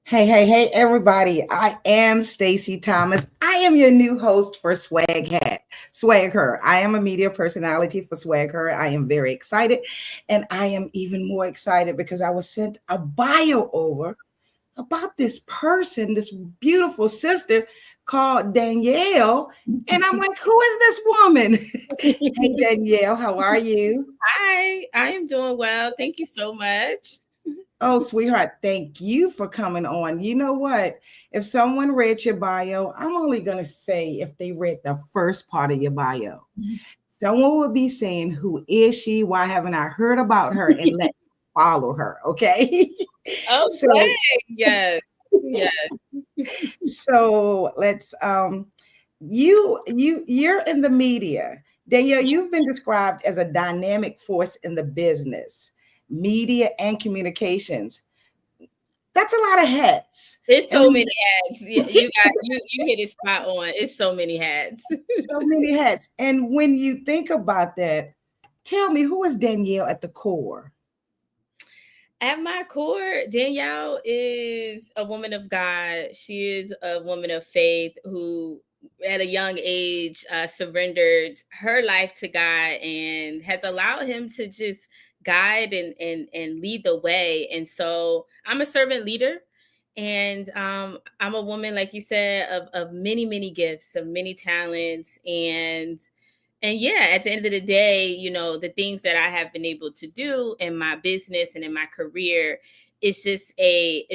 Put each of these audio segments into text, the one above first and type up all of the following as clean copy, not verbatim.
Hey, everybody. I am Stacy Thomas. I am your new host for SwagHer. I am a media personality for SwagHer. I am very excited. And I am even more excited because I was sent a bio over about this person, this beautiful sister called Danielle. And I'm like, who is this woman? Hey, Danielle, how are you? Hi, I am doing well. Thank you so much. Oh, sweetheart, thank you for coming on. You know what? If someone read your bio, I'm only going to say if they read the first part of your bio. Someone would be saying, who is she? Why haven't I heard about her? And let me follow her. Okay. Okay. so, Yes. Yes. so let's, you're in the media. Danielle, you've been described as a dynamic force in the business, media and communications. That's a lot of hats. It's And so when many hats. You hit it spot on. It's so many hats. so many hats. And when you think about that, tell me, who is Danielle at the core? At my core, Danielle is a woman of God. She is a woman of faith who, at a young age, surrendered her life to God and has allowed Him to just guide and lead the way. And so, I'm a servant leader, and I'm a woman, like you said, of many gifts, of many talents, and yeah, at the end of the day, the things that I have been able to do in my business and in my career, it's just a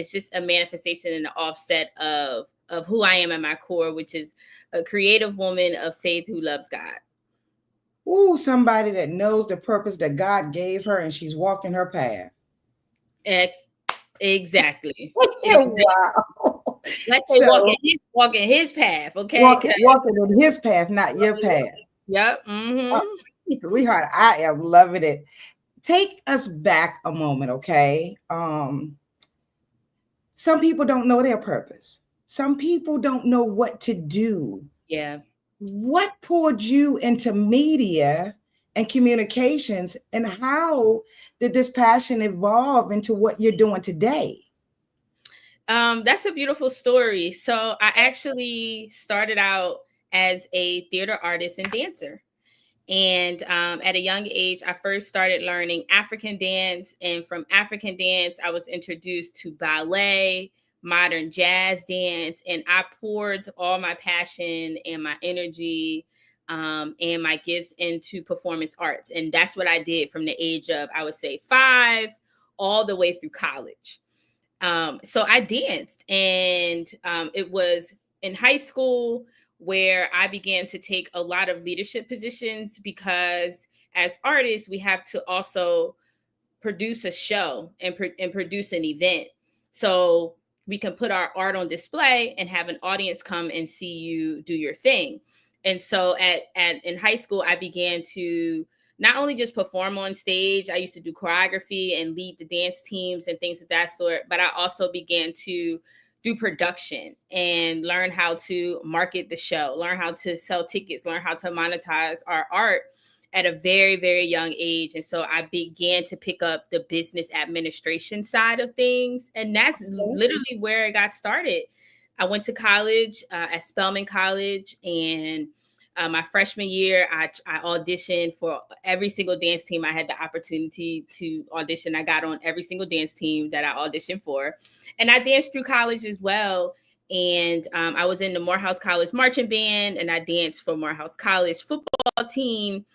manifestation and an offset of who I am at my core, which is a creative woman of faith who loves God. Ooh, somebody that knows the purpose that God gave her and she's walking her path. Ex- exactly. Exactly. Wow. Let's say So walking his path, okay? walking in his path, not your path. Yep. Oh, sweetheart, I am loving it. Take us back a moment, okay? Some people don't know their purpose. Some people don't know what to do. Yeah. What pulled you into media and communications, and how did this passion evolve into what you're doing today? That's a beautiful story. So I actually started out as a theater artist and dancer. And at a young age, I first started learning African dance. And from African dance, I was introduced to ballet, modern jazz dance. And I poured all my passion and my energy and my gifts into performance arts. And that's what I did from the age of, I would say, 5 all the way through college. So I danced, and it was in high school where I began to take a lot of leadership positions because as artists, we have to also produce a show and produce an event. So we can put our art on display and have an audience come and see you do your thing. And so at in high school, I began to not only just perform on stage, I used to do choreography and lead the dance teams and things of that sort, but I also began to do production and learn how to market the show, learn how to sell tickets, learn how to monetize our art at a very young age. And so I began to pick up the business administration side of things, and that's literally where it got started. I went to college at Spelman College, and my freshman year, I auditioned for every single dance team I had the opportunity to audition. I got on every single dance team that I auditioned for, and I danced through college as well. And I was in the Morehouse College marching band, and I danced for Morehouse College football team.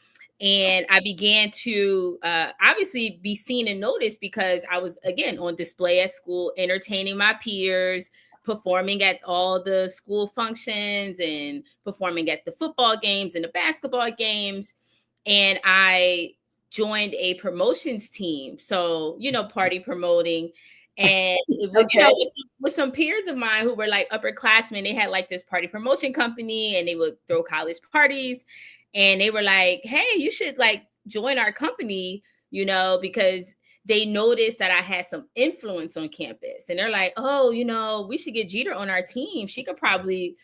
And I began to obviously be seen and noticed because I was, again, on display at school, entertaining my peers, performing at all the school functions and performing at the football games and the basketball games. And I joined a promotions team. So, party promoting. And Okay. with some peers of mine who were like upperclassmen, they had like this party promotion company and they would throw college parties. And they were like, hey, you should like join our company, because they noticed that I had some influence on campus. And they're like, oh, we should get Jeter on our team. She could probably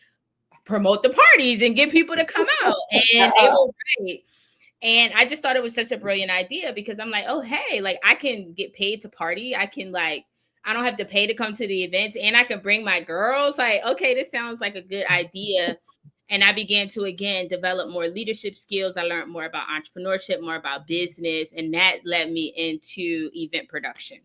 promote the parties and get people to come out. And they were right. And I just thought it was such a brilliant idea because I'm like, oh, hey, like I can get paid to party. I don't have to pay to come to the events, and I can bring my girls. Like, okay, this sounds like a good idea. And I began to, again, develop more leadership skills. I learned more about entrepreneurship, more about business, and that led me into event production.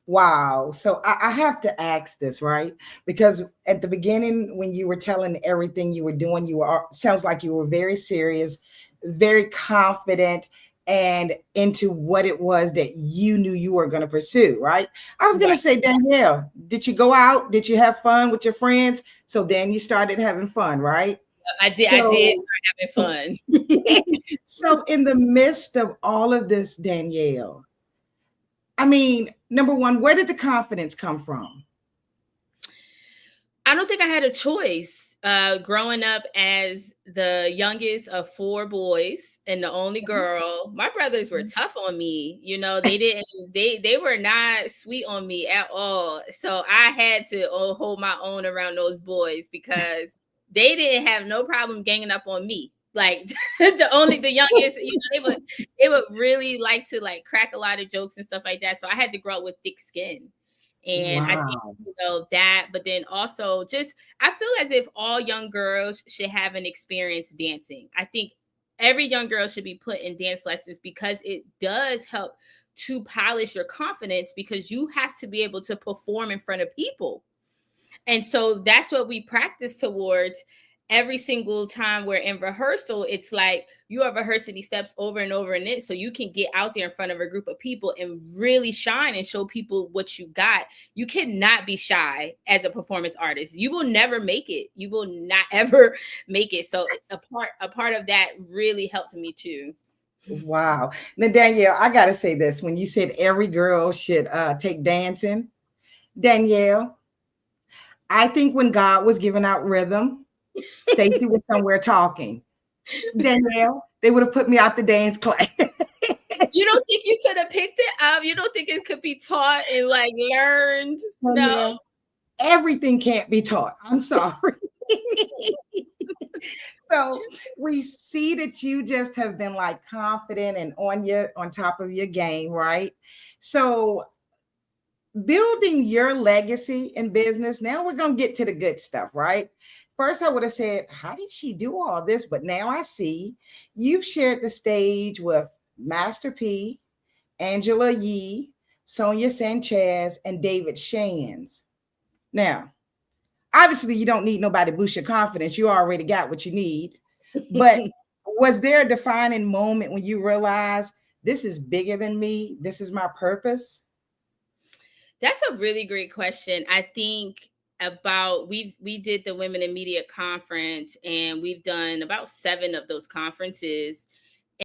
Wow. So I have to ask this, right? Because at the beginning, when you were telling everything you were doing, sounds like you were very serious, very confident, and into what it was that you knew you were going to pursue, right? I was going to Right. say, Danielle, did you go out? Did you have fun with your friends? So then you started having fun, right? I did So, start having fun. so in the midst of all of this, Danielle, I mean, number one, where did the confidence come from? I don't think I had a choice. Growing up as the youngest of four boys and the only girl, my brothers were tough on me. You know, they were not sweet on me at all. So I had to hold my own around those boys because they didn't have no problem ganging up on me. Like the youngest, they would really like to like crack a lot of jokes and stuff like that. So I had to grow up with thick skin. And I think, Wow. that, but then also just, I feel as if all young girls should have an experience dancing. I think every young girl should be put in dance lessons because it does help to polish your confidence because you have to be able to perform in front of people. And so that's what we practice towards every single time we're in rehearsal. It's like you are rehearsing these steps over and over in it so you can get out there in front of a group of people and really shine and show people what you got. You cannot be shy as a performance artist. You will never make it. You will not ever make it. So a part of that really helped me too. Wow. Now, Danielle, I got to say this. When you said every girl should take dancing, Danielle, I think when God was giving out rhythm, Stacy was somewhere talking. Danielle, they would have put me out the dance class. You don't think you could have picked it up? You don't think it could be taught and like learned? No. Danielle, everything can't be taught. I'm sorry. So we see that you just have been like confident and on top of your game, right? So building your legacy in business. Now we're going to get to the good stuff, right? First, I would have said, how did she do all this? But now I see you've shared the stage with Master P, Angela Yee, Sonia Sanchez, and David Shands. Now, obviously, you don't need nobody to boost your confidence. You already got what you need. But was there a defining moment when you realized this is bigger than me? This is my purpose? That's a really great question. I think about we did the Women in Media conference and we've done about 7 of those conferences,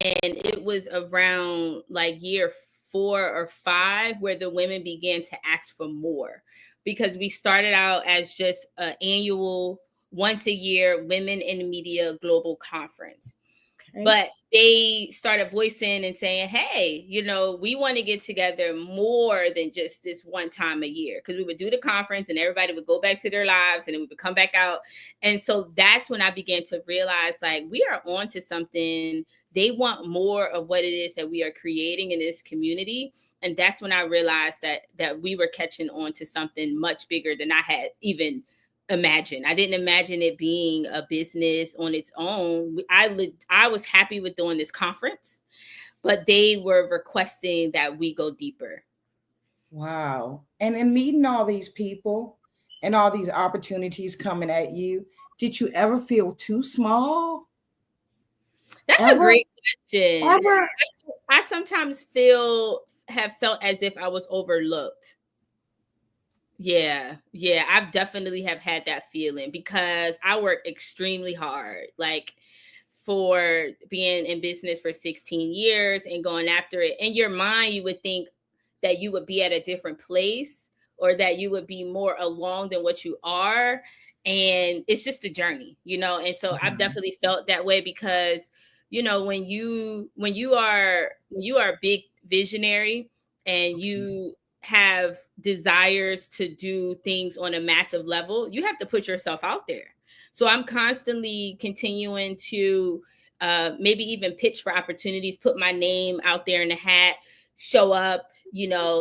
and it was around like year 4 or 5 where the women began to ask for more, because we started out as just an annual once a year Women in Media global conference. Okay. But they started voicing and saying, hey, we want to get together more than just this one time a year, because we would do the conference and everybody would go back to their lives and then we would come back out. And so that's when I began to realize, like, we are on to something. They want more of what it is that we are creating in this community. And that's when I realized that we were catching on to something much bigger than I had even imagine. I didn't imagine it being a business on its own. I was happy with doing this conference, but they were requesting that we go deeper. Wow. And in meeting all these people and all these opportunities coming at you, did you ever feel too small? That's a Ever? great question. Ever? I sometimes have felt as if I was overlooked. Yeah, I've definitely have had that feeling because I work extremely hard, like for being in business for 16 years and going after it. In your mind, you would think that you would be at a different place or that you would be more along than what you are. And it's just a journey, And so I've Mhm. definitely felt that way because, when you are a big visionary and you have desires to do things on a massive level, you have to put yourself out there. So I'm constantly continuing to maybe even pitch for opportunities, put my name out there in the hat show up,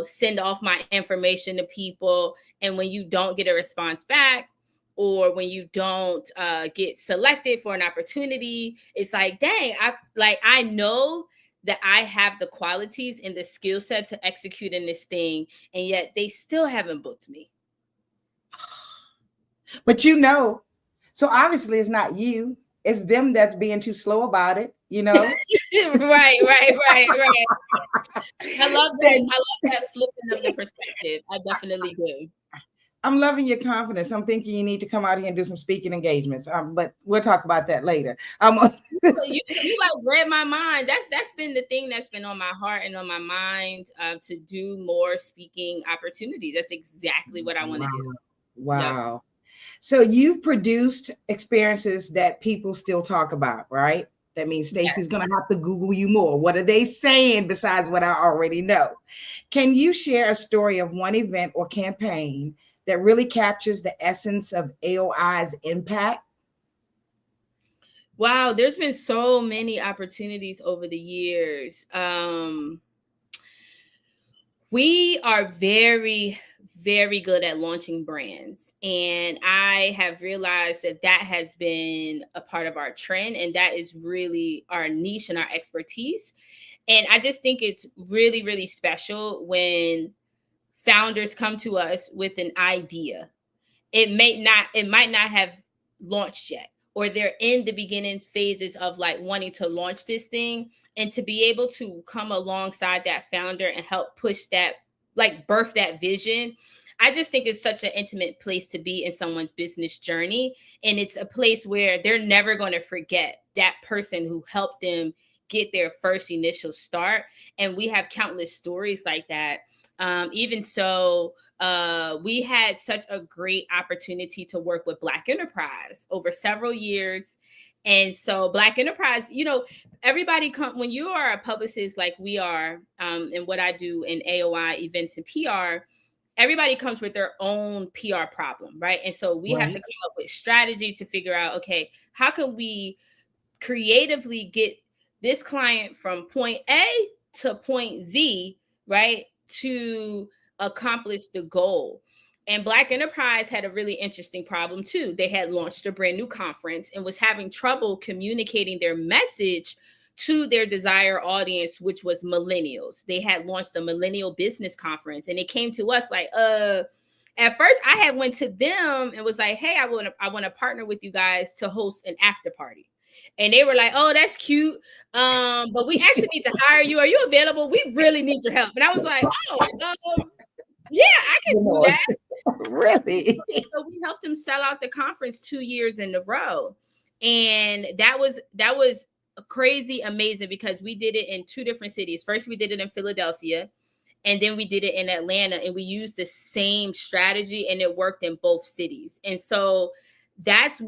send off my information to people. And when you don't get a response back, or when you don't get selected for an opportunity, it's like, dang, I know that I have the qualities and the skill set to execute in this thing, and yet they still haven't booked me. But so obviously it's not you, it's them that's being too slow about it, Right. I love that flipping of the perspective. I definitely do. I'm loving your confidence. I'm thinking you need to come out here and do some speaking engagements. But we'll talk about that later. You like read my mind. That's been the thing that's been on my heart and on my mind, to do more speaking opportunities. That's exactly what I want to do. Wow. Yep. So you've produced experiences that people still talk about, right? That means Stacey's going to have to Google you more. What are they saying besides what I already know? Can you share a story of one event or campaign that really captures the essence of AOI's impact? Wow, there's been so many opportunities over the years. We are very, very good at launching brands. And I have realized that has been a part of our trend. And that is really our niche and our expertise. And I just think it's really, really special when founders come to us with an idea. It might not have launched yet, or they're in the beginning phases of like wanting to launch this thing, and to be able to come alongside that founder and help push that, like birth that vision. I just think it's such an intimate place to be in someone's business journey. And it's a place where they're never going to forget that person who helped them get their first initial start. And we have countless stories like that. Even so, we had such a great opportunity to work with Black Enterprise over several years. And so Black Enterprise, everybody when you are a publicist like we are, and what I do in AOI events and PR, everybody comes with their own PR problem, right? And so we have to come up with strategy to figure out, okay, how can we creatively get this client from point A to point Z, right, to accomplish the goal. And Black Enterprise had a really interesting problem too. They had launched a brand new conference and was having trouble communicating their message to their desired audience, which was millennials. They had launched a millennial business conference, and it came to us like, at first I had went to them and was like, hey, I want to partner with you guys to host an after party. And they were like, oh, that's cute. But we actually need to hire you. Are you available? We really need your help. And I was like, oh, yeah, I can do that. Really? So we helped them sell out the conference 2 years in a row. And that was crazy amazing, because we did it in 2 different cities. First, we did it in Philadelphia, and then we did it in Atlanta, and we used the same strategy, and it worked in both cities. And so that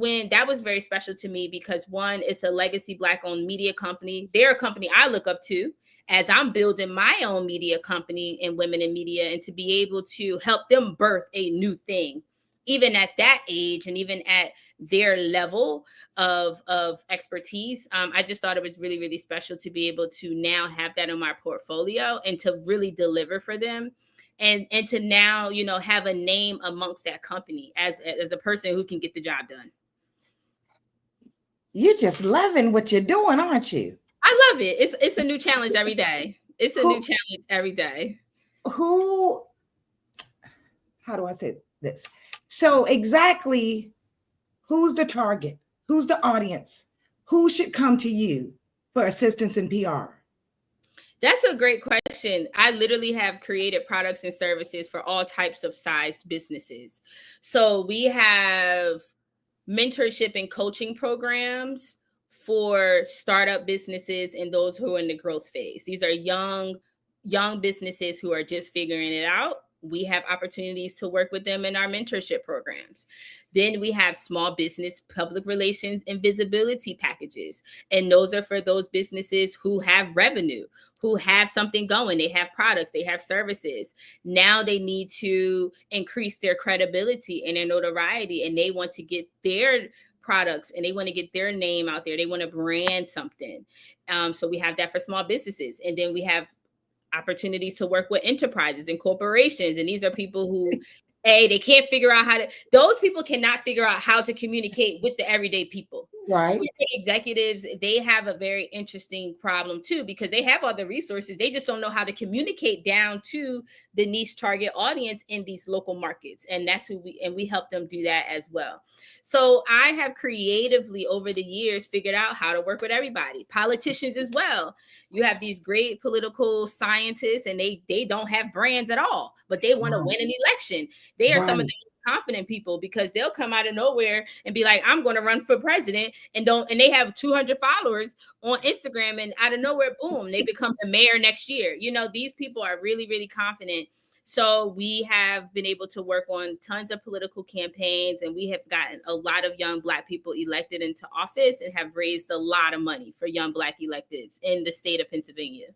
was very special to me, because one, it's a legacy Black owned media company. They're a company I look up to as I'm building my own media company in women in media, and to be able to help them birth a new thing, even at that age and even at their level of expertise. I just thought it was really, really special to be able to now have that in my portfolio and to really deliver for them. And to now, have a name amongst that company as a person who can get the job done. You're just loving what you're doing, aren't you? I love it. It's a new challenge every day. It's a new challenge every day. How do I say this? So exactly, who's the target? Who's the audience? Who should come to you for assistance in PR? That's a great question. I literally have created products and services for all types of sized businesses. So we have mentorship and coaching programs for startup businesses and those who are in the growth phase. These are young businesses who are just figuring it out. We have opportunities to work with them in our mentorship programs. Then we have small business public relations and visibility packages. And those are for those businesses who have revenue, who have something going. They have products, they have services. Now they need to increase their credibility and their notoriety, and they want to get their products and they want to get their name out there. They want to brand something. So we have that for small businesses. And then we have opportunities to work with enterprises and corporations. And these are people who, they can't figure out those people cannot figure out how to communicate with the everyday people. Right. Corporate executives, they have a very interesting problem too, because they have all the resources. They just don't know how to communicate down to the niche target audience in these local markets. And that's we help them do that as well. So I have creatively over the years figured out how to work with everybody, politicians as well. You have these great political scientists and they don't have brands at all, but they want to win an election. They are some of the confident people, because they'll come out of nowhere and be like, I'm going to run for president, and they have 200 followers on Instagram, and out of nowhere, boom, they become the mayor next year. These people are really, really confident. So we have been able to work on tons of political campaigns, and we have gotten a lot of young Black people elected into office and have raised a lot of money for young Black electeds in the state of Pennsylvania.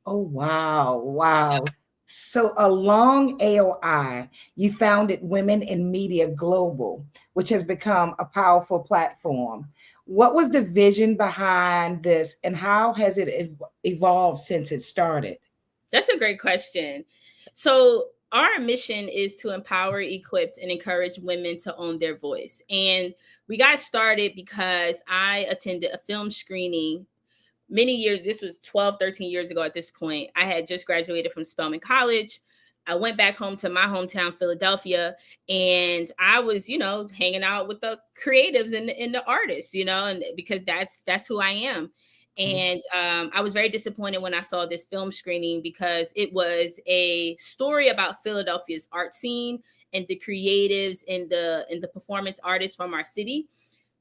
Oh, wow. Wow. So along AOI, you founded Women in Media Global, which has become a powerful platform. What was the vision behind this, and how has it evolved since it started? That's a great question. So our mission is to empower, equip, and encourage women to own their voice. And we got started because I attended a film screening many years. This was 12, 13 years ago at this point. I had just graduated from Spelman College. I went back home to my hometown, Philadelphia, and I was, hanging out with the creatives and the artists, and because that's who I am. And I was very disappointed when I saw this film screening, because it was a story about Philadelphia's art scene and the creatives and the performance artists from our city.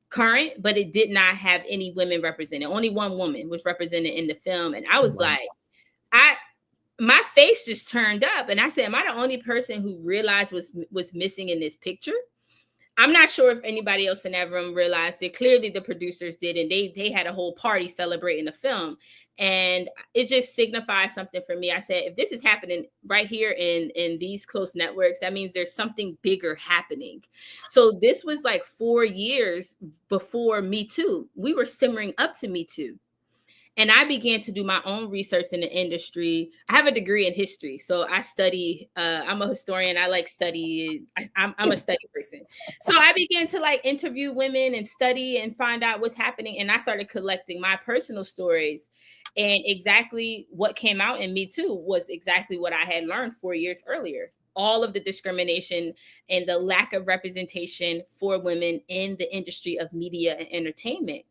Current, but it did not have any women represented. Only one woman was represented in the film. And I was like, my face just turned up, and I said, am I the only person who realized was missing in this picture? I'm not sure if anybody else in that room realized it. Clearly the producers did, and they had a whole party celebrating the film. And it just signifies something for me. I said, if this is happening right here in these close networks, that means there's something bigger happening. So this was like 4 years before Me Too. We were simmering up to Me Too. And I began to do my own research in the industry. I have a degree in history, so I study. I'm a historian. I like study. I'm a study person. So I began to interview women and study and find out what's happening. And I started collecting my personal stories. And exactly what came out in Me Too was exactly what I had learned 4 years earlier. All of the discrimination and the lack of representation for women in the industry of media and entertainment.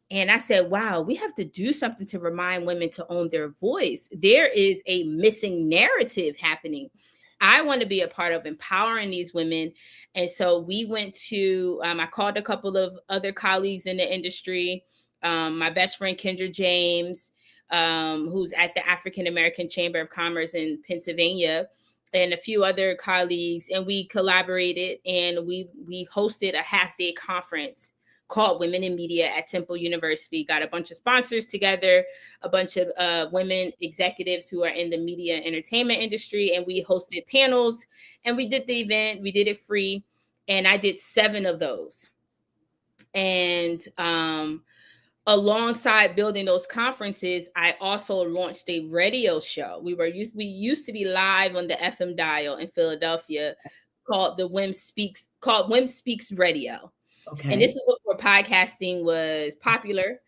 And I said, wow, we have to do something to remind women to own their voice. There is a missing narrative happening. I want to be a part of empowering these women. And so we went to, I called a couple of other colleagues in the industry, my best friend, Kendra James, who's at the African American Chamber of Commerce in Pennsylvania, and a few other colleagues. And we collaborated, and we hosted a half-day conference called Women in Media at Temple University. Got a bunch of sponsors together, a bunch of women executives who are in the media and entertainment industry. And we hosted panels, and we did the event. We did it free. And I did 7 of those. And alongside building those conferences, I also launched a radio show. We used to be live on the FM dial in Philadelphia called WIM Speaks Radio. Okay. And this is before podcasting was popular.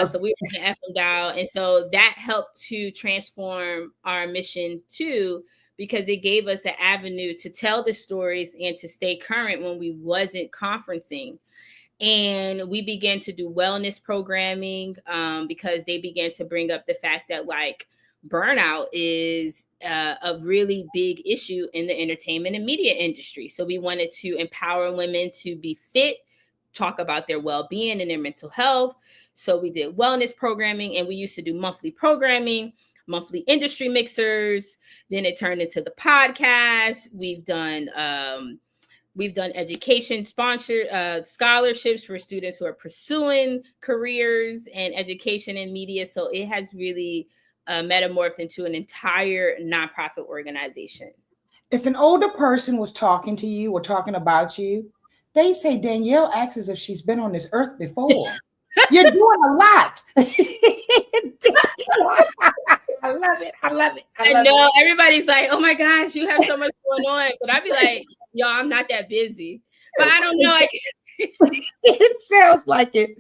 So we were on the FM dial. And so that helped to transform our mission too, because it gave us an avenue to tell the stories and to stay current when we wasn't conferencing. And we began to do wellness programming because they began to bring up the fact that burnout is a really big issue in the entertainment and media industry. So we wanted to empower women to be fit, talk about their well-being and their mental health. So we did wellness programming, and we used to do monthly programming, monthly industry mixers. Then it turned into the podcast. We've done education sponsored scholarships for students who are pursuing careers and education in media. So it has really metamorphed into an entire nonprofit organization. If an older person was talking to you or talking about you, they say Danielle acts as if she's been on this earth before. You're doing a lot. I love it. I love it. I I love it. know everybody's like, "Oh my gosh, you have so much going on," but I'd be like, "Yo, I'm not that busy." But I don't know. It sounds like it.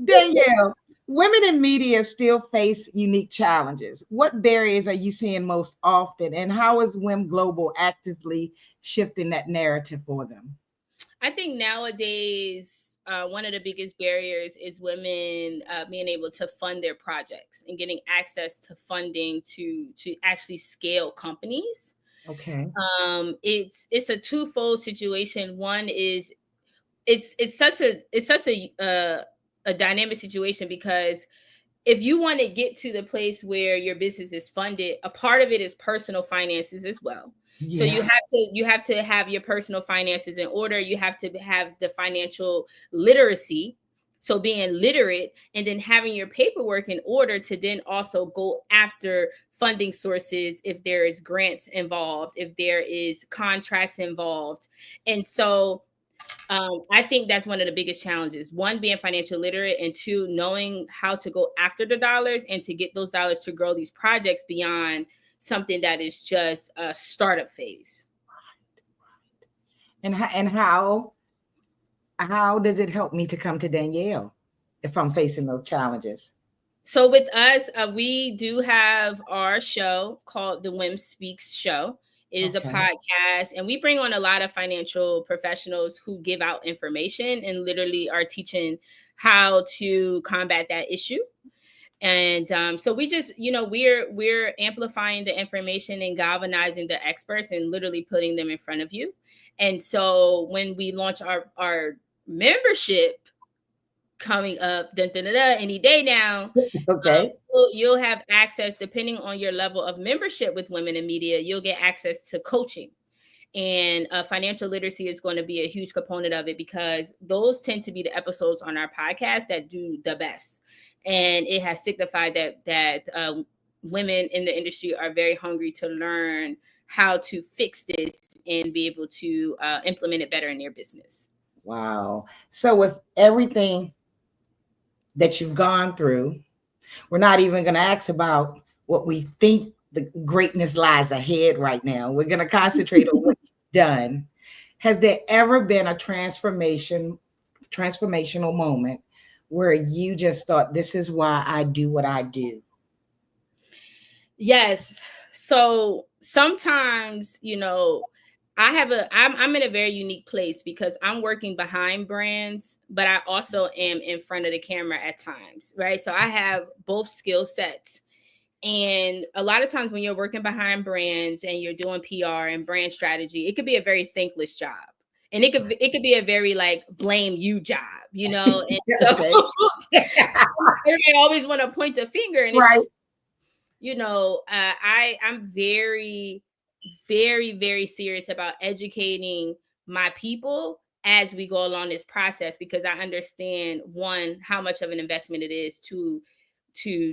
Danielle, women in media still face unique challenges. What barriers are you seeing most often, and how is WIM Global actively shifting that narrative for them? I think nowadays, one of the biggest barriers is women being able to fund their projects and getting access to funding to actually scale companies. Okay. It's a twofold situation. One is it's such a dynamic situation because if you want to get to the place where your business is funded, a part of it is personal finances as well. So Yeah. you have to have your personal finances in order. You have to have the financial literacy. So being literate and then having your paperwork in order to then also go after funding sources if there is grants involved, if there is contracts involved. And so I think that's one of the biggest challenges. One, being financial literate, and two, knowing how to go after the dollars and to get those dollars to grow these projects beyond something that is just a startup phase. And how does it help me to come to Danielle if I'm facing those challenges? So with us, we do have our show called the WIM Speaks Show. It is a Okay. podcast, and we bring on a lot of financial professionals who give out information and literally are teaching how to combat that issue. And so we just, we're amplifying the information and galvanizing the experts and literally putting them in front of you. And so when we launch our membership coming up any day now, Okay. you'll have access, depending on your level of membership with Women in Media, you'll get access to coaching. And financial literacy is going to be a huge component of it because those tend to be the episodes on our podcast that do the best. And it has signified that women in the industry are very hungry to learn how to fix this and be able to implement it better in their business. Wow. So with everything that you've gone through, we're not even going to ask about what we think the greatness lies ahead right now. We're going to concentrate on what you've done. Has there ever been a transformational moment where you just thought, this is why I do what I do? Yes. So sometimes, I'm in a very unique place because I'm working behind brands, but I also am in front of the camera at times, right? So I have both skill sets. And a lot of times when you're working behind brands and you're doing PR and brand strategy, it could be a very thankless job. And it could be a very like blame you job, And so Okay. everybody always want to point the finger, and it's Right. just I'm very, very, very serious about educating my people as we go along this process because I understand, one, how much of an investment it is to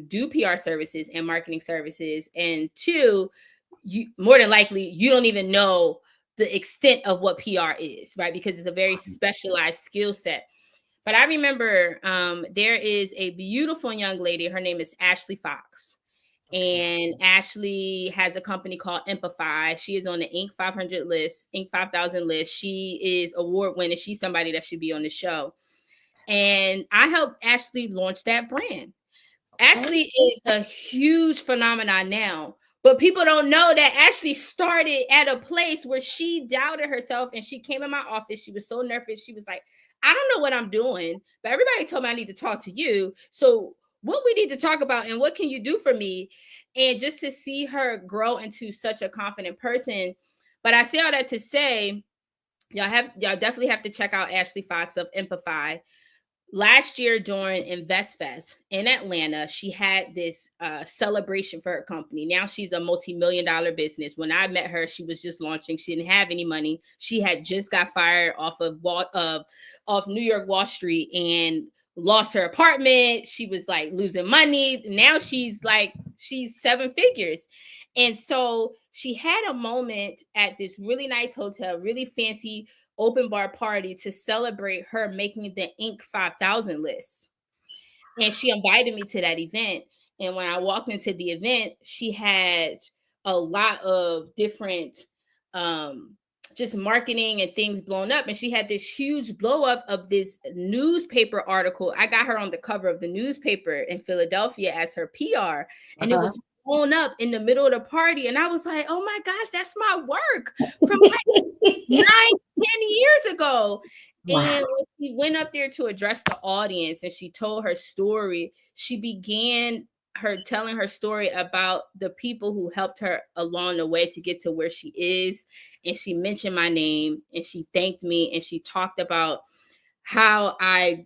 do PR services and marketing services, and two, you more than likely you don't even know the extent of what PR is, right? Because it's a very specialized skill set. But I remember there is a beautiful young lady. Her name is Ashley Fox. And Ashley has a company called Empathy. She is on the Inc. 500 list, Inc. 5000 list. She is award winning. She's somebody that should be on the show. And I helped Ashley launch that brand. Ashley is a huge phenomenon now, but people don't know that Ashley started at a place where she doubted herself and she came in my office. She was so nervous. She was like, I don't know what I'm doing, but everybody told me I need to talk to you. So what we need to talk about and what can you do for me? And just to see her grow into such a confident person. But I say all that to say, y'all definitely have to check out Ashley Fox of Empathy. Last year during InvestFest in Atlanta, she had this celebration for her company. Now she's a multi-million-dollar business. When I met her, she was just launching. She didn't have any money. She had just got fired off New York Wall Street and lost her apartment. She was like losing money. Now she's seven figures. And so she had a moment at this really nice hotel, really fancy open bar party to celebrate her making the Inc. 5000 list. And she invited me to that event. And when I walked into the event, she had a lot of different just marketing and things blown up. And she had this huge blow up of this newspaper article. I got her on the cover of the newspaper in Philadelphia as her PR. And it was blown up in the middle of the party. And I was like, oh my gosh, that's my work from like 9-10 years ago. Wow. And when she went up there to address the audience and she told her story, she began telling her story about the people who helped her along the way to get to where she is. And she mentioned my name and she thanked me and she talked about how I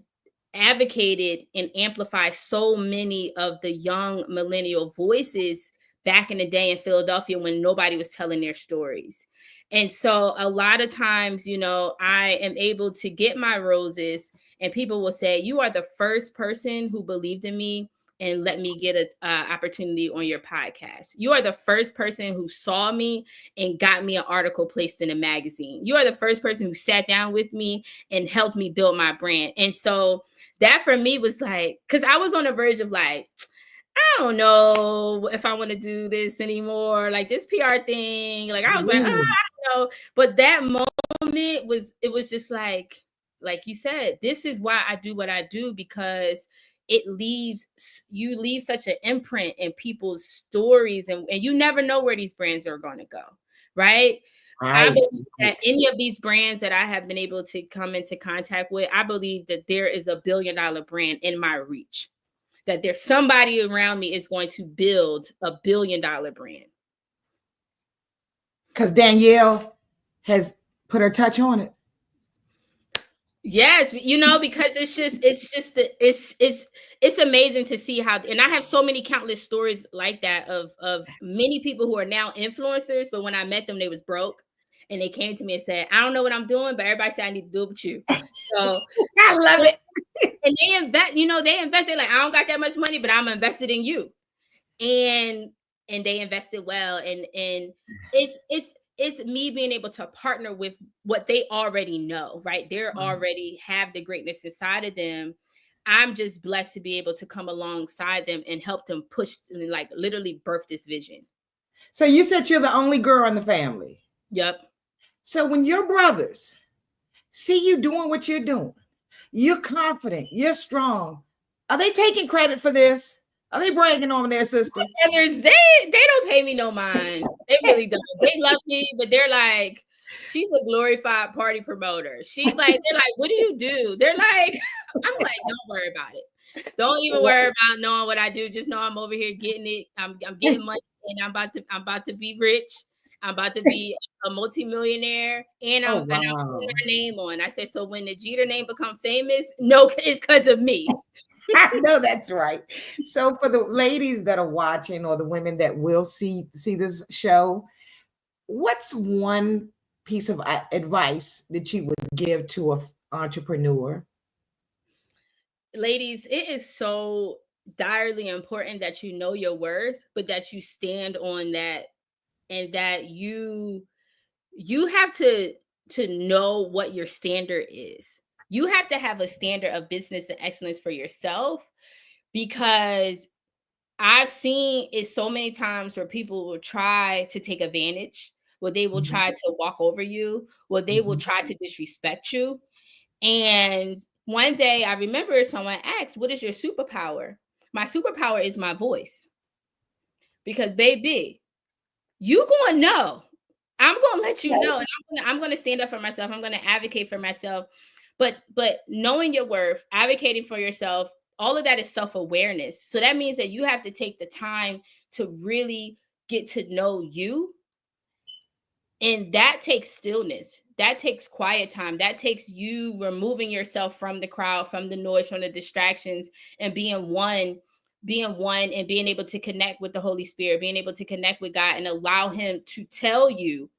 advocated and amplified so many of the young millennial voices back in the day in Philadelphia when nobody was telling their stories. And so a lot of times, you know, I am able to get my roses and people will say, you are the first person who believed in me and let me get an opportunity on your podcast. You are the first person who saw me and got me an article placed in a magazine. You are the first person who sat down with me and helped me build my brand. And so that for me was like, because I was on the verge of like, I don't know if I want to do this anymore. Like this PR thing. Like I was like, I don't know. But that moment was just like you said, this is why I do what I do, because you leave such an imprint in people's stories and you never know where these brands are going to go. Right. I believe that any of these brands that I have been able to come into contact with, I believe that there is $1 billion brand in my reach, that there's somebody around me is going to build $1 billion brand. Because Danielle has put her touch on it. Yes, you know, because it's amazing to see how, and I have so many countless stories like that of many people who are now influencers, but when I met them, they was broke. And they came to me and said, I don't know what I'm doing, but everybody said I need to do it with you. So I love it. And they invest, they're like, I don't got that much money, but I'm invested in you. And they invested well. And it's me being able to partner with what they already know, right? They're already have the greatness inside of them. I'm just blessed to be able to come alongside them and help them push and like literally birth this vision. So you said you're the only girl in the family. Yep. So when your brothers see you doing what you're doing, you're confident, you're strong, are they taking credit for this? Are they bragging on their sister? They don't pay me no mind. They really don't. They love me, but they're like, she's a glorified party promoter. She's like, they're like, what do you do? They're like, I'm like, don't worry about it. Don't even worry about knowing what I do. Just know I'm over here getting it. I'm getting money, and I'm about to be rich. I'm about to be a multimillionaire, and I'm putting my name on. I said, so when the Jeter name become famous, no, it's because of me. I know that's right. So for the ladies that are watching, or the women that will see this show, what's one piece of advice that you would give to an entrepreneur? Ladies, it is so direly important that you know your worth, but that you stand on that, and that you have to know what your standard is. You have to have a standard of business and excellence for yourself, because I've seen it so many times where people will try to take advantage, where they will try to walk over you, where they will try to disrespect you. And one day I remember someone asked, what is your superpower? My superpower is my voice. Because baby, you gonna know. I'm gonna let you know, and I'm gonna stand up for myself. I'm gonna advocate for myself. But knowing your worth, advocating for yourself, all of that is self-awareness. So that means that you have to take the time to really get to know you. And that takes stillness. That takes quiet time. That takes you removing yourself from the crowd, from the noise, from the distractions, and being one and being able to connect with the Holy Spirit, being able to connect with God and allow him to tell you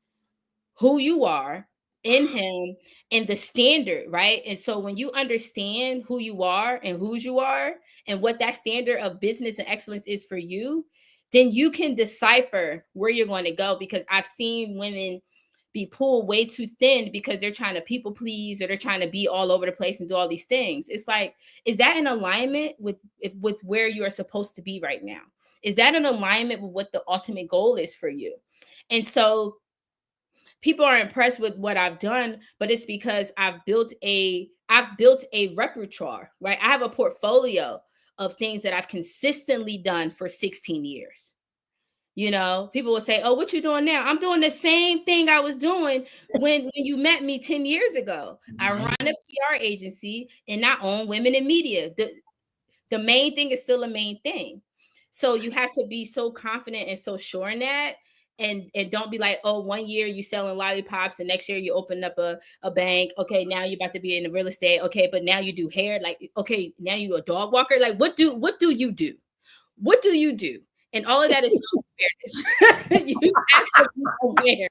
who you are in him and the standard, right? And so when you understand who you are and whose you are and what that standard of business and excellence is for you, then you can decipher where you're going to go. Because I've seen women be pulled way too thin because they're trying to people please or they're trying to be all over the place and do all these things. It's like, is that in alignment with where you are supposed to be right now? Is that in alignment with what the ultimate goal is for you? And so people are impressed with what I've done, but it's because I've built a repertoire, right? I have a portfolio of things that I've consistently done for 16 years. You know, people will say, "Oh, what you doing now?" I'm doing the same thing I was doing when you met me 10 years ago. I run a PR agency and I own women in media. The main thing is still a main thing. So you have to be so confident and so sure in that. And don't be like, oh, 1 year you selling lollipops, and next year you open up a bank. Okay, now you're about to be in the real estate. Okay, but now you do hair. Like, okay, now you a dog walker. Like, what do you do? What do you do? And all of that is self-awareness. You have to be aware.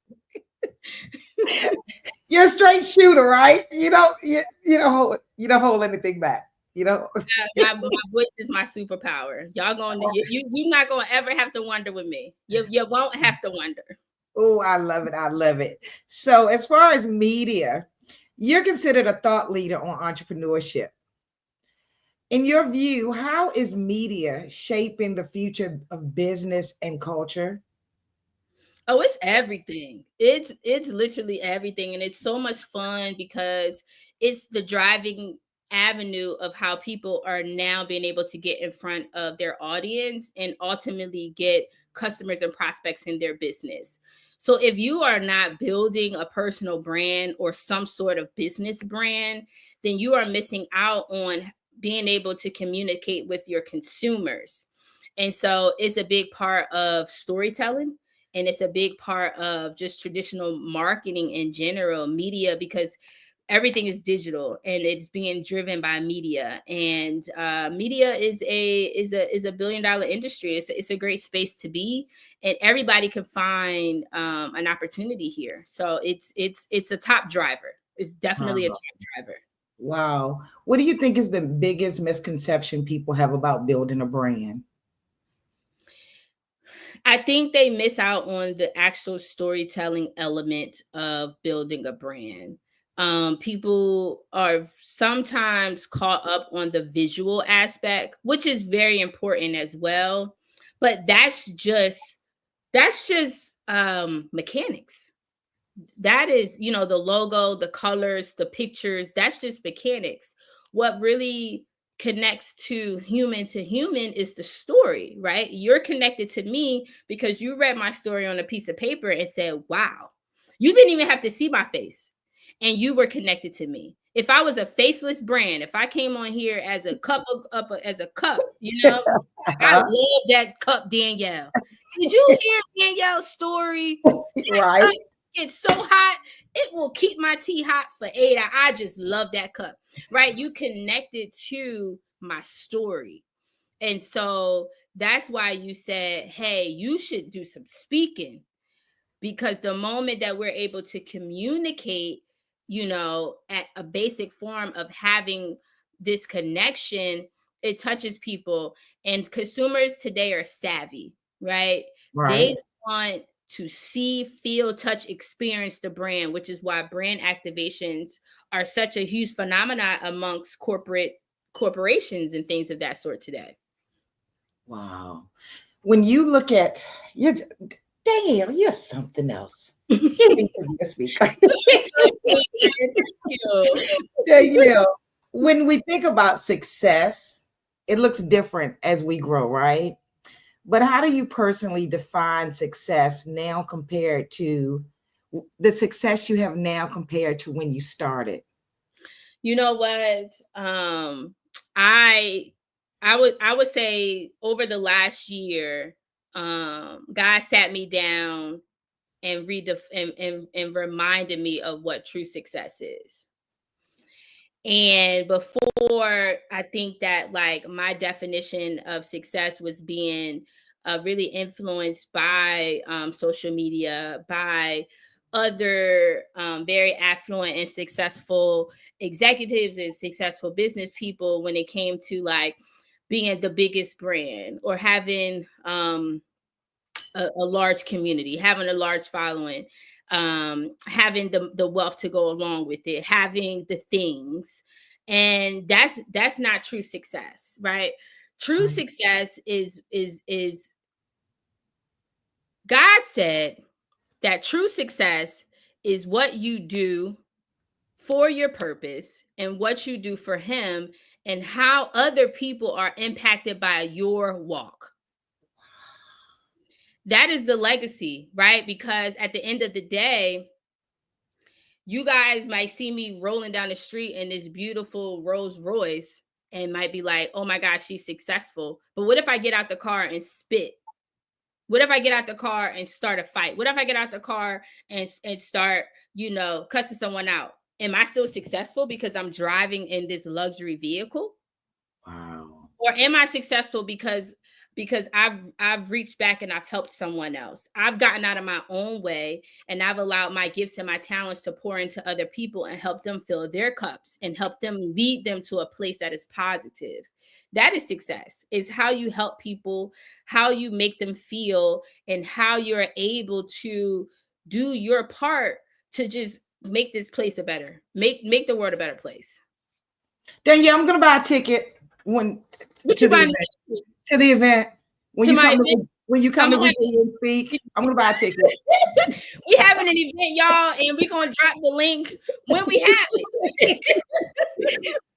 You're a straight shooter, right? You don't hold anything back. You know. My voice is my superpower. Y'all you're not gonna ever have to wonder with me. You won't have to wonder. Oh, I love it. I love it. So as far as media, you're considered a thought leader on entrepreneurship. In your view, how is media shaping the future of business and culture? Oh, it's everything. It's literally everything. And it's so much fun because it's the driving avenue of how people are now being able to get in front of their audience and ultimately get customers and prospects in their business. So if you are not building a personal brand or some sort of business brand, then you are missing out on being able to communicate with your consumers. And so it's a big part of storytelling, and it's a big part of just traditional marketing in general, media, because everything is digital and it's being driven by media. And media is a $1 billion industry. It's a great space to be, and everybody can find an opportunity here. So it's a top driver. It's definitely a top driver. Wow. What do you think is the biggest misconception people have about building a brand? I think they miss out on the actual storytelling element of building a brand. People are sometimes caught up on the visual aspect, which is very important as well. But that's just mechanics. That is, the logo, the colors, the pictures, that's just mechanics. What really connects to human is the story, right? You're connected to me because you read my story on a piece of paper and said, wow. You didn't even have to see my face, and you were connected to me. If I was a faceless brand, if I came on here as a cup as a cup, I love that cup, Danielle. Did you hear Danielle's story? Right. It's so hot, it will keep my tea hot for 8 hours. I just love that cup, right? You connected to my story. And so that's why you said, hey, you should do some speaking, because the moment that we're able to communicate, at a basic form of having this connection, it touches people. And consumers today are savvy, right? Right. They want to see, feel, touch, experience the brand, which is why brand activations are such a huge phenomenon amongst corporations and things of that sort today. Wow. When you look at you, damn, you're something else. You need to be a speaker. Danielle, when we think about success, it looks different as we grow, right? But how do you personally define success now compared to the success you have now compared to when you started? You know what? I would say over the last year, God sat me down and and reminded me of what true success is. And before, I think that like my definition of success was being really influenced by social media, by other very affluent and successful executives and successful business people when it came to like being the biggest brand or having a large community, having a large following. having the wealth to go along with it, having the things. And that's not true success, right? True success is God said that true success is what you do for your purpose and what you do for him and how other people are impacted by your walk. That is the legacy, right? Because at the end of the day, you guys might see me rolling down the street in this beautiful Rolls Royce and might be like, oh my gosh, she's successful. But what if I get out the car and spit? What if I get out the car and start a fight? What if I get out the car and start, cussing someone out? Am I still successful because I'm driving in this luxury vehicle? Wow. Or am I successful because I've reached back and I've helped someone else? I've gotten out of my own way and I've allowed my gifts and my talents to pour into other people and help them fill their cups and help them lead them to a place that is positive. That is success. Is how you help people, how you make them feel, and how you're able to do your part to just make this place make the world a better place. Danielle, I'm gonna buy a ticket to the event. When you come to speak, I'm gonna buy a ticket. We having an event, y'all, and we're gonna drop the link when we have it.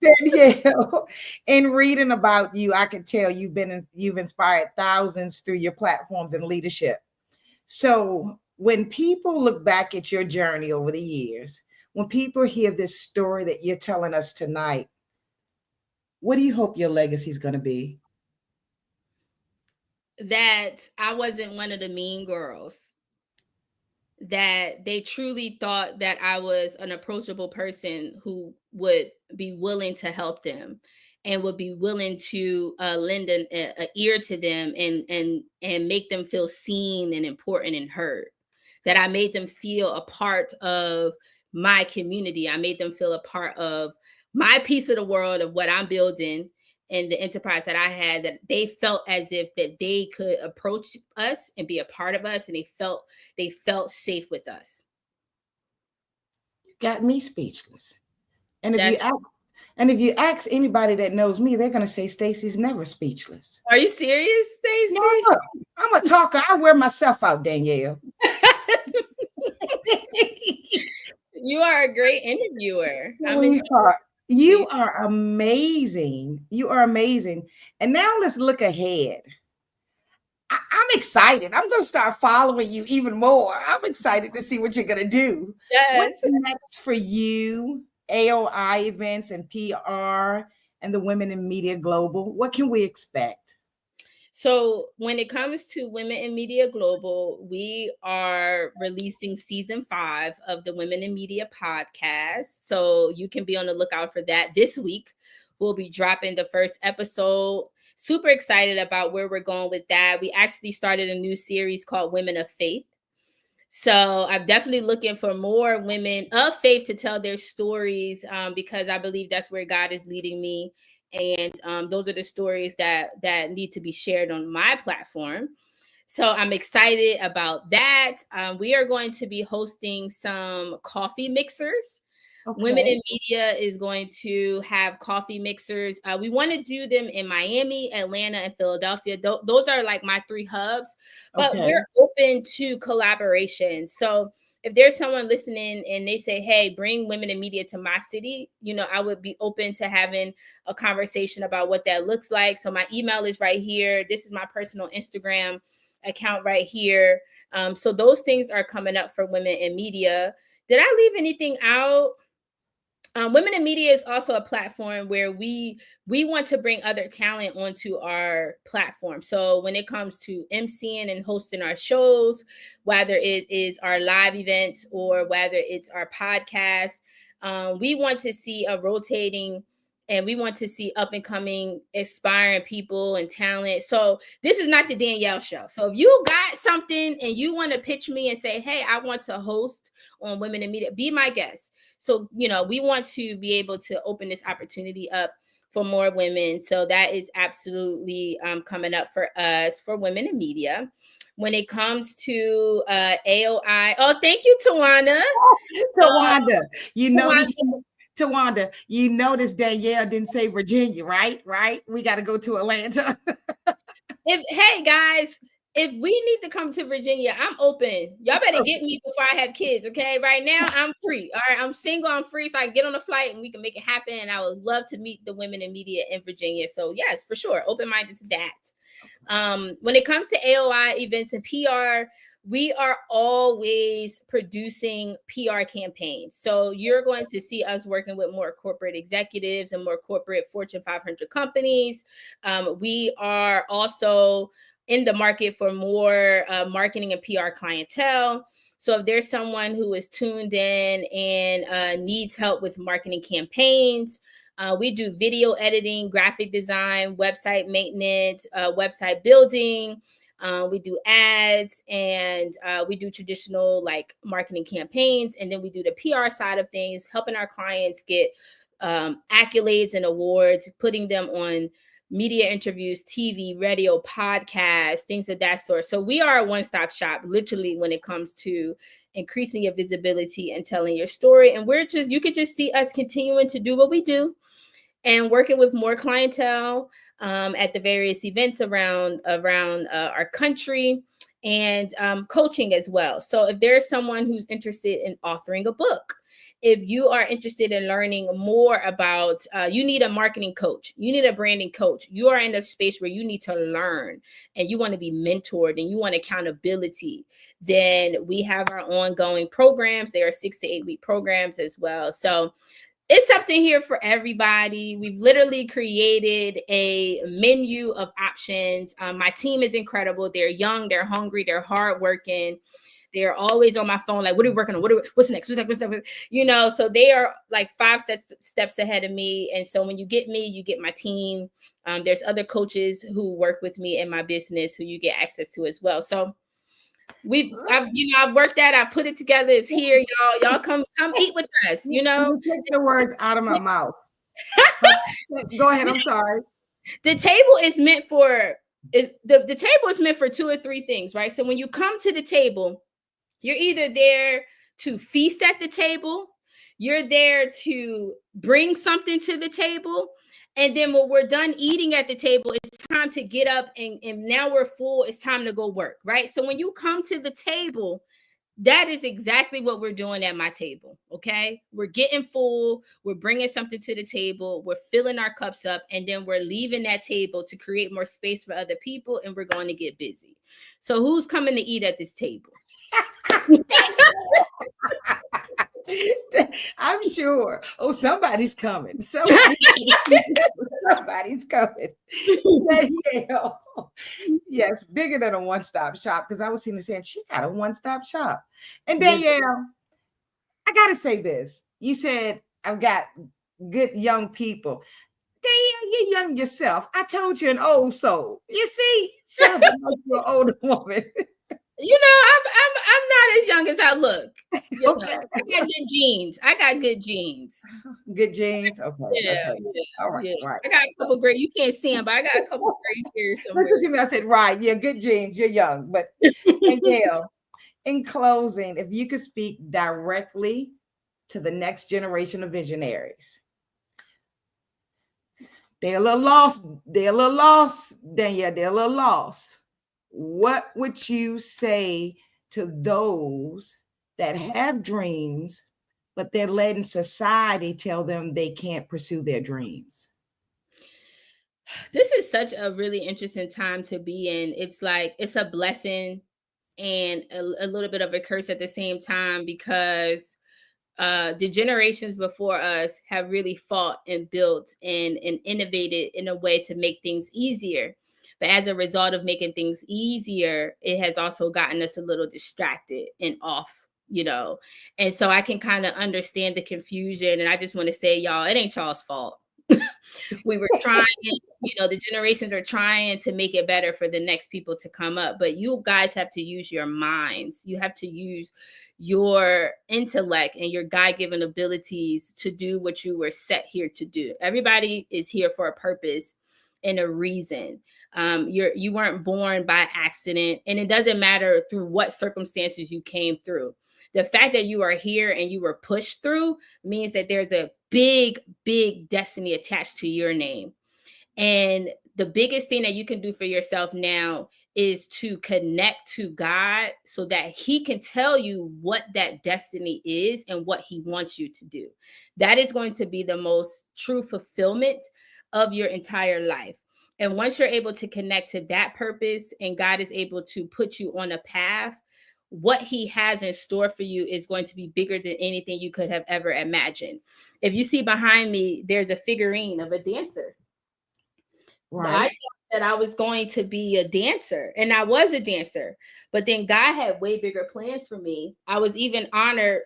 Danielle, in reading about you, I can tell you've inspired thousands through your platforms and leadership. So when people look back at your journey over the years, when people hear this story that you're telling us tonight, what do you hope your legacy is going to be? That I wasn't one of the mean girls. That they truly thought that I was an approachable person who would be willing to help them and would be willing to lend an ear to them and make them feel seen and important and heard. That I made them feel a part of my community. I made them feel a part of my piece of the world, of what I'm building and the enterprise that I had, that they felt as if that they could approach us and be a part of us, and they felt safe with us. Got me speechless. And if you ask anybody that knows me, they're gonna say Stacy's never speechless. Are you serious, Stacy? No, I'm a talker. I wear myself out, Danielle. You are a great interviewer. You are amazing. You are amazing. And now let's look ahead. I'm excited. I'm going to start following you even more. I'm excited to see what you're going to do. Yes. What's next for you, AOI events and PR and the Women in Media Global? What can we expect? So when it comes to Women in Media Global, we are releasing season 5 of the Women in Media podcast. So you can be on the lookout for that this week. We'll be dropping the first episode. Super excited about where we're going with that. We actually started a new series called Women of Faith. So I'm definitely looking for more women of faith to tell their stories because I believe that's where God is leading me. And those are the stories that need to be shared on my platform. So I'm excited about that. We are going to be hosting some coffee mixers. Okay. Women in Media is going to have coffee mixers. We want to do them in Miami, Atlanta, and Philadelphia. Those are like my 3 hubs, but we're open to collaboration. So if there's someone listening and they say, hey, bring Women in Media to my city, I would be open to having a conversation about what that looks like. So my email is right here. This is my personal Instagram account right here. So those things are coming up for Women in Media. Did I leave anything out? Women in Media is also a platform where we want to bring other talent onto our platform. So when it comes to emceeing and hosting our shows, whether it is our live events or whether it's our podcast, we want to see a rotating, and we want to see up and coming, aspiring people and talent. So this is not the Danielle show. So if you got something and you want to pitch me and say, hey, I want to host on Women in Media, be my guest. So, we want to be able to open this opportunity up for more women. So that is absolutely coming up for us for Women in Media. When it comes to AOI, oh, thank you, Tawana. Tawanda, you Tawana. notice Tawanda, you notice Danielle didn't say Virginia, right? Right? We got to go to Atlanta. Hey guys, if we need to come to Virginia, I'm open. Y'all better get me before I have kids, okay? Right now, I'm free. All right, I'm single, I'm free, so I can get on a flight and we can make it happen. And I would love to meet the women in media in Virginia. So yes, for sure, open-minded to that. When it comes to AOI events and PR, we are always producing PR campaigns. So you're going to see us working with more corporate executives and more corporate Fortune 500 companies. We are also in the market for more marketing and PR clientele. So if there's someone who is tuned in and needs help with marketing campaigns, we do video editing, graphic design, website maintenance, website building. We do ads, and we do traditional like marketing campaigns. And then we do the PR side of things, helping our clients get accolades and awards, putting them on media interviews, TV, radio, podcasts, things of that sort. So we are a one-stop shop, literally, when it comes to increasing your visibility and telling your story. And you could just see us continuing to do what we do and working with more clientele at the various events around our country, and coaching as well. So if there's someone who's interested in authoring a book, if you are interested in learning more about, you need a marketing coach, you need a branding coach, you are in a space where you need to learn and you want to be mentored and you want accountability, then we have our ongoing programs. They are 6 to 8 week programs as well. So it's something here for everybody. We've literally created a menu of options. My team is incredible. They're young, they're hungry, they're hardworking. They're always on my phone, like, what are we working on? What's next? What's next? You know, so they are like 5 steps ahead of me. And so when you get me, you get my team. There's other coaches who work with me in my business who you get access to as well. So I've worked that. I put it together. It's here, y'all. Y'all come eat with us. You know, You take the words out of my mouth. Go ahead. I'm sorry. The table is meant for the table is meant for 2 or 3 things, right? So when you come to the table, you're either there to feast at the table, you're there to bring something to the table. And then when we're done eating at the table, it's time to get up and now we're full. It's time to go work, right? So when you come to the table, that is exactly what we're doing at my table. Okay. We're getting full. We're bringing something to the table. We're filling our cups up, and then we're leaving that table to create more space for other people. And we're going to get busy. So who's coming to eat at this table? I'm sure. Oh, somebody's coming. Somebody's coming. Danielle. Yes, bigger than a one-stop shop, because I was seeing her saying she got a one-stop shop. And Danielle, I gotta say this. You said I've got good young people. Danielle, you're young yourself. I told you an old soul. You see, sounds like you're an older woman. You know, I'm not as young as I look. Okay. I got good genes. Good genes. Okay. Yeah. Okay. All right. Yeah. Right. I got a couple gray. You can't see them, but I got a couple gray hairs somewhere. Listen to me. I said, right. Yeah, good genes. You're young. But Danielle, in closing, if you could speak directly to the next generation of visionaries. They're a little lost. Danielle, they're a little lost. What would you say to those that have dreams, but they're letting society tell them they can't pursue their dreams? This is such a really interesting time to be in. It's like, it's a blessing and a little bit of a curse at the same time, because the generations before us have really fought and built and innovated in a way to make things easier. But as a result of making things easier, it has also gotten us a little distracted and off, you know. And so I can kind of understand the confusion. And I just want to say, y'all, it ain't y'all's fault. We were trying, you know, the generations are trying to make it better for the next people to come up. But you guys have to use your minds. You have to use your intellect and your God-given abilities to do what you were set here to do. Everybody is here for a purpose. and a reason. You weren't born by accident, and it doesn't matter through what circumstances you came through. The fact that you are here and you were pushed through means that there's a big, big destiny attached to your name. And the biggest thing that you can do for yourself now is to connect to God so that He can tell you what that destiny is and what He wants you to do. That is going to be the most true fulfillment of your entire life. And once you're able to connect to that purpose and God is able to put you on a path, what He has in store for you is going to be bigger than anything you could have ever imagined. If you see behind me, there's a figurine of a dancer. I Right. thought that I was going to be a dancer, and I was a dancer, but then God had way bigger plans for me. I was even honored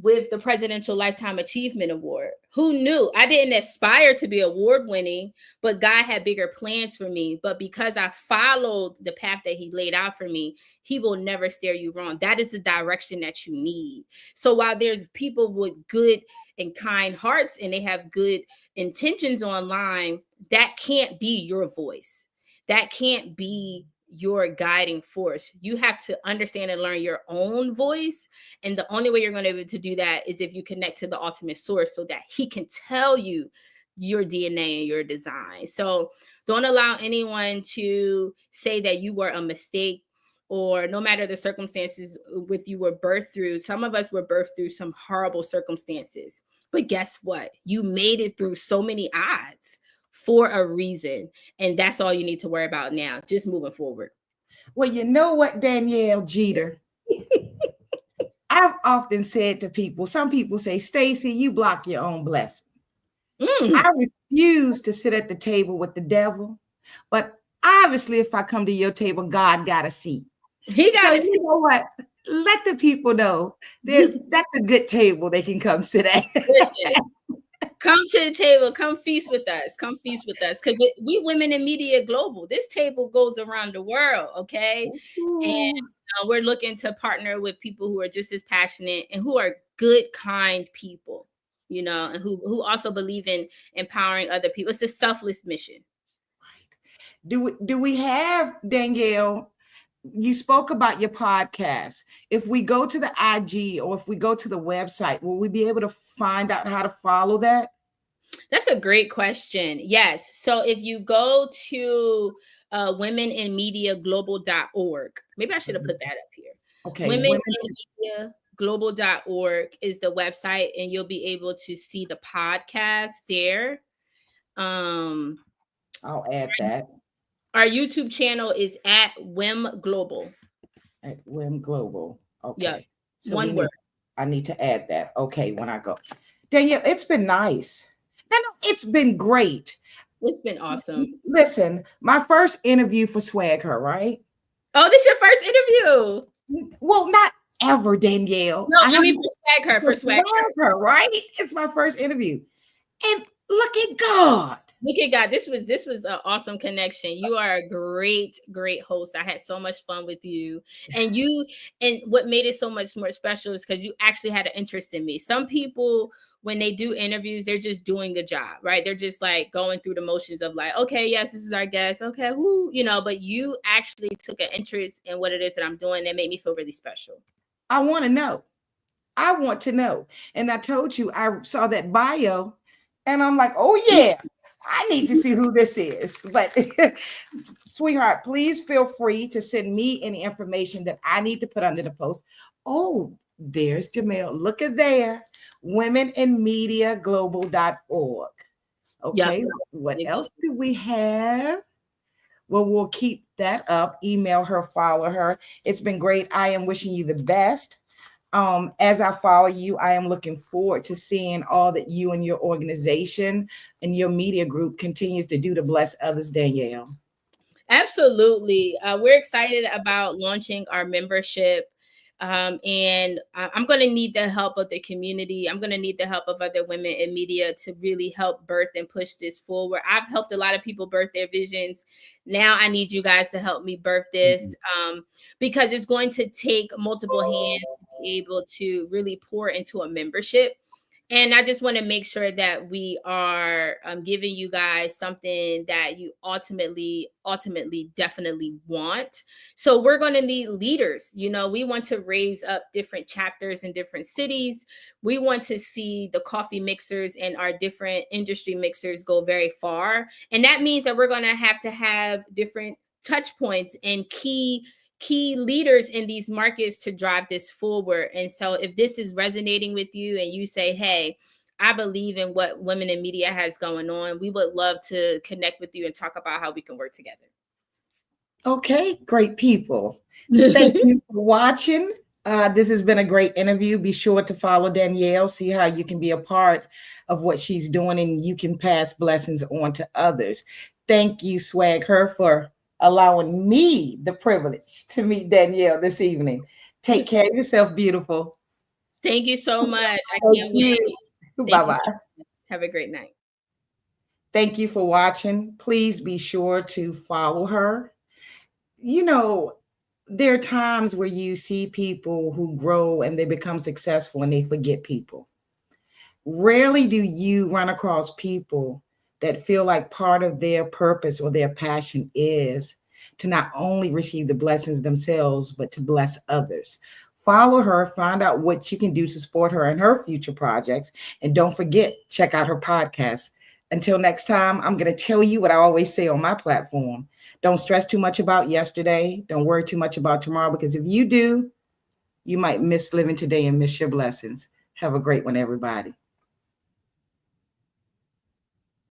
with the Presidential Lifetime Achievement Award. Who knew? I didn't aspire to be award winning, but God had bigger plans for me. But because I followed the path that He laid out for me, He will never steer you wrong. That is the direction that you need. So while there's people with good and kind hearts and they have good intentions online, that can't be your voice. That can't be your guiding force. You have to understand and learn your own voice. And the only way you're going to be able to do that is if you connect to the ultimate source so that He can tell you your DNA and your design. So don't allow anyone to say that you were a mistake, or no matter the circumstances with you were birthed through. Some of us were birthed through some horrible circumstances. But guess what? You made it through so many odds for a reason. And that's all you need to worry about now, just moving forward. Well, you know what, Danielle Jeter? I've often said to people, some people say, Stacy, you block your own blessings. Mm. I refuse to sit at the table with the devil, but obviously, if I come to your table, God got a seat. He So got you know what? Let the people know that's a good table they can come sit at. Listen, come to the table, come feast with us, because we women in media global. This table goes around the world, okay? And we're looking to partner with people who are just as passionate and who are good, kind people, and who also believe in empowering other people. It's a selfless mission. Do we have, Danielle? You spoke about your podcast. If we go to the IG or if we go to the website, will we be able to find out how to follow that? That's a great question. Yes. So if you go to womeninmediaglobal.org, maybe I should have put that up here. Okay. Women. Womeninmediaglobal.org is the website, and you'll be able to see the podcast there. I'll add that. Our YouTube channel is at WIM Global. At WIM Global. Okay. Yeah. So one word. I need to add that. Okay, when I go. Danielle, it's been nice. No, it's been great. It's been awesome. Listen, my first interview for SwagHer, right? Oh, this is your first interview? Well, not ever, Danielle. No, I mean for SwagHer. For SwagHer, right? It's my first interview. And look at God. Look at God. This was an awesome connection. You are a great, great host. I had so much fun with you. And what made it so much more special is because you actually had an interest in me. Some people, when they do interviews, they're just doing the job, right? They're just like going through the motions of like, okay, yes, this is our guest. Okay, who, but you actually took an interest in what it is that I'm doing that made me feel really special. I want to know. And I told you, I saw that bio and I'm like, oh yeah. I need to see who this is. But sweetheart, please feel free to send me any information that I need to put under the post. Oh, there's Jamel. Look at there. womeninmediaglobal.org. Okay. Yep. What else do we have? Well, we'll keep that up. Email her, follow her. It's been great. I am wishing you the best. As I follow you, I am looking forward to seeing all that you and your organization and your media group continues to do to bless others, Danielle. Absolutely. We're excited about launching our membership. And I'm going to need the help of the community. I'm going to need the help of other women in media to really help birth and push this forward. I've helped a lot of people birth their visions. Now I need you guys to help me birth this, because it's going to take multiple hands to be able to really pour into a membership. And I just want to make sure that we are giving you guys something that you ultimately, definitely want. So we're going to need leaders. You know, we want to raise up different chapters in different cities. We want to see the coffee mixers and our different industry mixers go very far. And that means that we're going to have different touch points and key leaders in these markets to drive this forward. And so if this is resonating with you and you say, hey, I believe in what Women in Media has going on, we would love to connect with you and talk about how we can work together. Okay, great people. Thank you for watching. This has been a great interview. Be sure to follow Danielle, see how you can be a part of what she's doing and you can pass blessings on to others. Thank you, SwagHer, for allowing me the privilege to meet Danielle this evening. Take care of yourself, beautiful. Thank you so much. I can't wait. Thank you Bye-bye. so much. Have a great night. Thank you for watching. Please be sure to follow her. You know, there are times where you see people who grow and they become successful and they forget people. Rarely do you run across people that feel like part of their purpose or their passion is to not only receive the blessings themselves, but to bless others. Follow her, find out what you can do to support her in her future projects. And don't forget, check out her podcast. Until next time, I'm going to tell you what I always say on my platform. Don't stress too much about yesterday. Don't worry too much about tomorrow, because if you do, you might miss living today and miss your blessings. Have a great one, everybody.